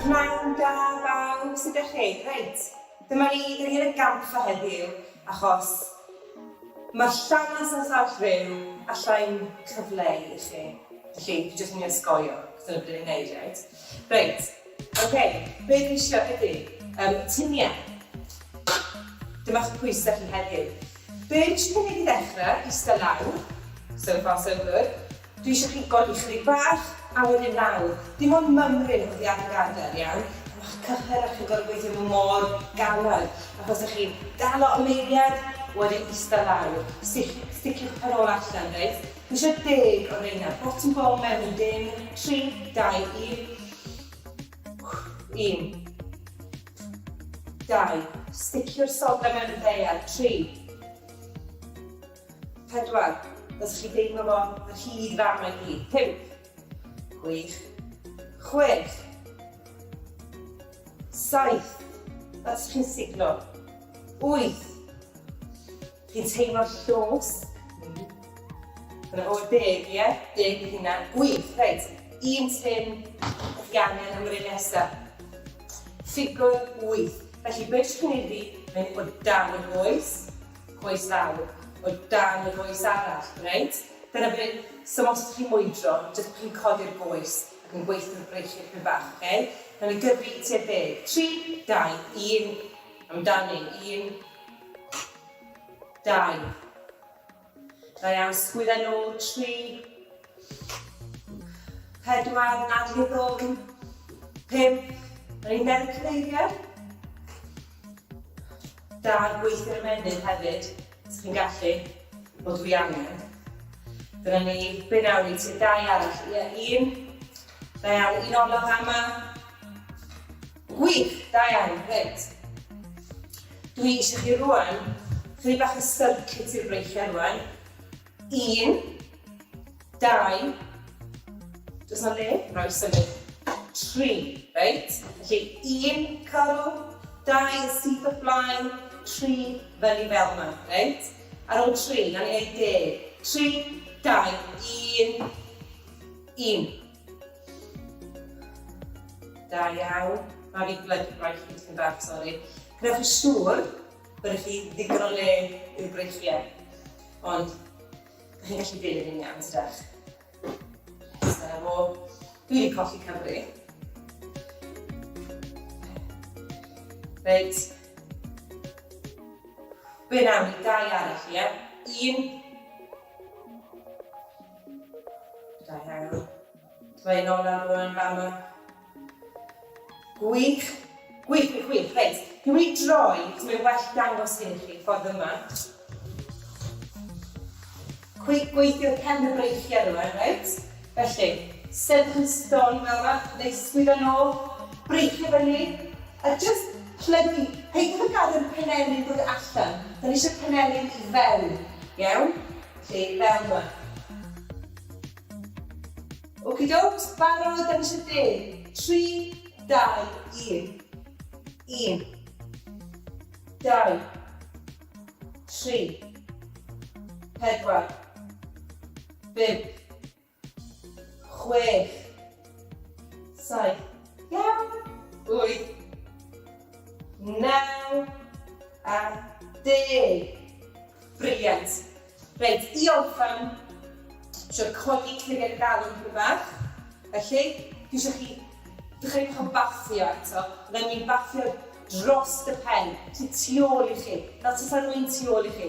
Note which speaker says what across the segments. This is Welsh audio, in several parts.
Speaker 1: Pnawn da bawb, sut ydych chi? Reit, dyma ni, dyn ni yn y gampfa heddiw, achos mae'r llamas yn llall ryw allai'n cyfleu i chi. Felly, dwi jyst yn mynd i osgoio, cos dyna beth ni'n neud, reit? Reit, oce, beth dwi eisiau ydy, tiniau. Dyma'ch pwysau chi heddiw. Be dwi eisiau gwneud i ddechrau, eistedd lawr, so far so good. Dwi eisiau chi godi chydig bach, a wedyn lawr. Dim ond mymryn oedd i ar y gadael, iawn. Ma'ch cyfer a chi'n gorfod gweithio fy mor galed. Achos ydych chi'n dal o ymwneud, wedyn eistedd lawr. Sticiwch pen ôl allan, reit? Dwi eisiau 10 o reina. Bottom ball mewn, 10, 3, 2, 1. 1. 2. Sticio'r sodau mewn y ddear, 3. 4. Os chi deimlo fo, y hyd fam ei hyd. 5. Gwych. 6. 7. Os chi'n siglo. 8. Chi'n teimlo'r llos. Dyna fo 10, ie? 10 i hynna. Gwych, reit. 1 tin chi angen am yr un nesaf. Ffigwr 8. Felly, beth chi'n ei fi, mynd o dan y goes, goes lawr, o dan y goes arall, reit? Dyna beth, so os chi'n mwydro, jyst chi'n codi'r goes ac yn gweithio'r breichiau chydig bach, oce? Nawn ni gyfri tua 10. 3, 2, 1, amdani. 1, 2. Da iawn, sgwydda nôl, 3, 4, nadlu ddwm, 5. Nawn ni'n meddwl cyfeiriau. Da, gweithio'r ymennydd hefyd, os chi'n gallu, bod dwi angen. Dyna ni, be nawn ni, tua 2 arall. Ie, 1. Da iawn, 1 olaf yma. Gwych, da iawn, reit. Dwi eisiau chi rwan, chydig bach y circuit i'r breichiau rwan. 1, 2, does na le, roi symud. 3, reit? Felly, 1 cyrw, 2 syth o blaen, 3 fyny fel yma, reit? Ar ôl 3, na'n ei 10. 3, 2, 1, 1. Da iawn. Mae fi blygu braich chi ti'n bach, sori. Gwneud chi siŵr bod chi ddigon o le i'r breichiau. Ond, chi'n gallu dilyn yn iawn, sydach. So, dwi wedi colli cyfri. Reit. Be nawn ni, 2 arall, ie? 1. Da iawn. Dwi'n olaf rwan fama. Gwych. Gwych, gwych, gwych. Reit. Dwi'n mynd i droi, cos mae'n well dangos hyn i chi, ffordd yma. Gweithio'r pen y breichiau rwan, reit? Felly, sefyll yn stôn fel yma, neu sgwyddo nôl, breichio fyny, a just plygu. Peidiwch yn gadael penelyn dod allan. Da ni eisiau penelyn i fewn. Iawn? Felly, fel yma. Okie dogs, barod, da ni eisiau 10. 3, 2, 1. 1. 2. 3. 4. 5. 6. 7. Iawn? 8. 9 a 10. Briliant. Reit, i orffen, eisiau codi clygiau'r galon chydig bach. Felly, dwi eisiau chi dechreuwch o bathio eto. Rydyn ni'n bathio dros y pen, tu ôl i chi. Fel tysa rwy'n tu ôl i chi.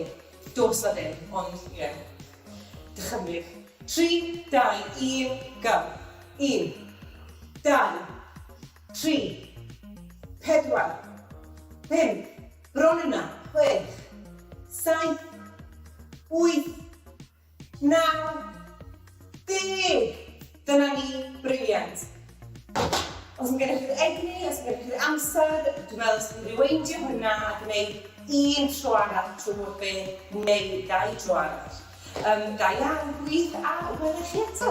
Speaker 1: Dos na ddim, ond ie. Dychymryd. 3, 2, 1, go. 1, 2, 3, 4, 5, bron yna, 6, 7, 8, 9, 10. Dyna ni, briliant. Os yn gennych chi'r egni, os yn gennych chi'r amser, dwi'n meddwl os yn reweindio hwnna a gwneud 1 tro arall trwy'r beth, neu 2 tro arall. Da iawn, gwych, a welwch chi eto.